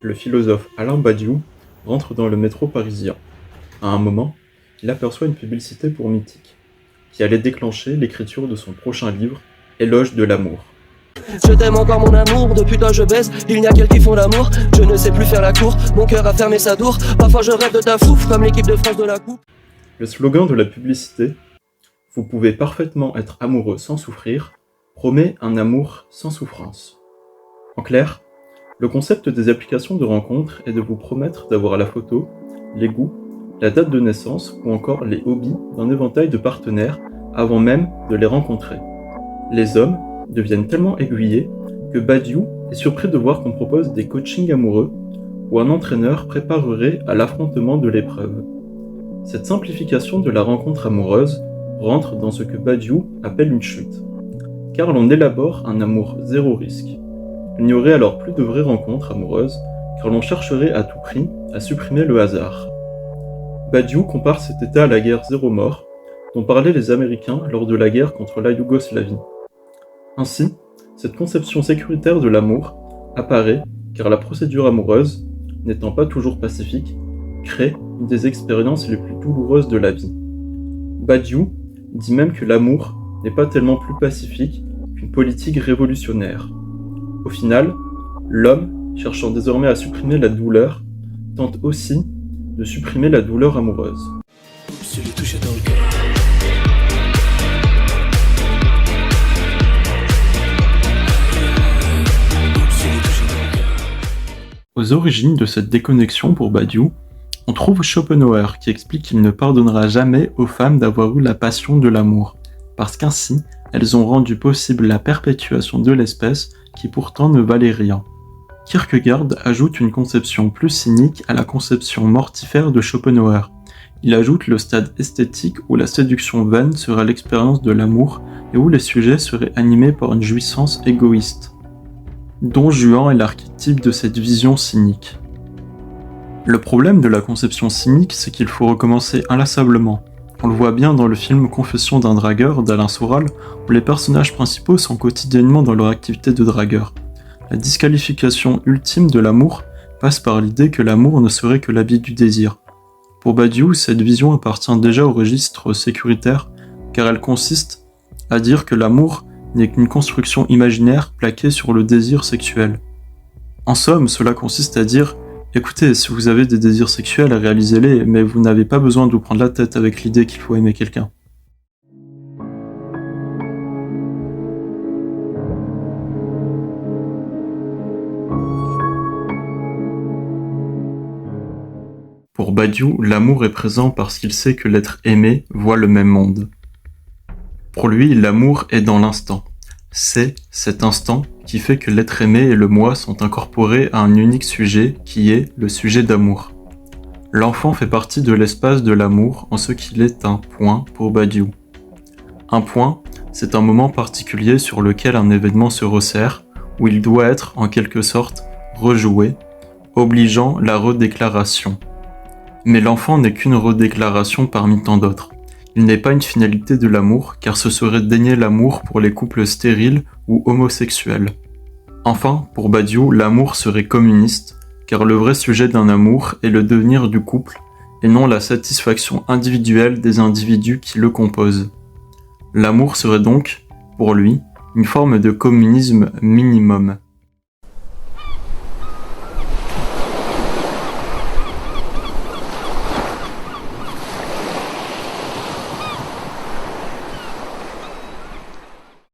Le philosophe Alain Badiou rentre dans le métro parisien. À un moment, il aperçoit une publicité pour Mythique, qui allait déclencher l'écriture de son prochain livre, Éloge de l'amour. Je t'aime encore mon amour, depuis toi je baisse, il n'y a qu'elles qui font l'amour. Je ne sais plus faire la cour, mon cœur a fermé sa tour. Parfois je rêve de ta fouf, comme l'équipe de France de la coupe. Le slogan de la publicité, « Vous pouvez parfaitement être amoureux sans souffrir », promet un amour sans souffrance. En clair, le concept des applications de rencontre est de vous promettre d'avoir la photo, les goûts, la date de naissance ou encore les hobbies d'un éventail de partenaires avant même de les rencontrer. Les hommes deviennent tellement aiguillés que Badiou est surpris de voir qu'on propose des coachings amoureux où un entraîneur préparerait à l'affrontement de l'épreuve. Cette simplification de la rencontre amoureuse rentre dans ce que Badiou appelle une chute, car l'on élabore un amour zéro risque. Il n'y aurait alors plus de vraies rencontres amoureuses, car l'on chercherait à tout prix à supprimer le hasard. Badiou compare cet état à la guerre zéro mort, dont parlaient les Américains lors de la guerre contre la Yougoslavie. Ainsi, cette conception sécuritaire de l'amour apparaît car la procédure amoureuse, n'étant pas toujours pacifique, crée une des expériences les plus douloureuses de la vie. Badiou dit même que l'amour n'est pas tellement plus pacifique qu'une politique révolutionnaire. Au final, l'homme, cherchant désormais à supprimer la douleur, tente aussi de supprimer la douleur amoureuse. Je l'ai touché dans le cœur. Aux origines de cette déconnexion pour Badiou, on trouve Schopenhauer qui explique qu'il ne pardonnera jamais aux femmes d'avoir eu la passion de l'amour, parce qu'ainsi, elles ont rendu possible la perpétuation de l'espèce qui pourtant ne valait rien. Kierkegaard ajoute une conception plus cynique à la conception mortifère de Schopenhauer. Il ajoute le stade esthétique où la séduction vaine serait l'expérience de l'amour et où les sujets seraient animés par une jouissance égoïste. Don Juan est l'archétype de cette vision cynique. Le problème de la conception cynique, c'est qu'il faut recommencer inlassablement. On le voit bien dans le film Confession d'un dragueur d'Alain Soral, où les personnages principaux sont quotidiennement dans leur activité de dragueur. La disqualification ultime de l'amour passe par l'idée que l'amour ne serait que l'habit du désir. Pour Badiou, cette vision appartient déjà au registre sécuritaire, car elle consiste à dire que l'amour n'est qu'une construction imaginaire plaquée sur le désir sexuel. En somme, cela consiste à dire « Écoutez, si vous avez des désirs sexuels, réalisez-les, mais vous n'avez pas besoin de vous prendre la tête avec l'idée qu'il faut aimer quelqu'un. » Pour Badiou, l'amour est présent parce qu'il sait que l'être aimé voit le même monde. Pour lui, l'amour est dans l'instant. C'est cet instant qui fait que l'être aimé et le moi sont incorporés à un unique sujet qui est le sujet d'amour. L'enfant fait partie de l'espace de l'amour en ce qu'il est un point pour Badiou. Un point, c'est un moment particulier sur lequel un événement se resserre, où il doit être en quelque sorte rejoué, obligeant la redéclaration. Mais l'enfant n'est qu'une redéclaration parmi tant d'autres. Il n'est pas une finalité de l'amour, car ce serait dénier l'amour pour les couples stériles ou homosexuels. Enfin, pour Badiou, l'amour serait communiste, car le vrai sujet d'un amour est le devenir du couple, et non la satisfaction individuelle des individus qui le composent. L'amour serait donc, pour lui, une forme de communisme minimum.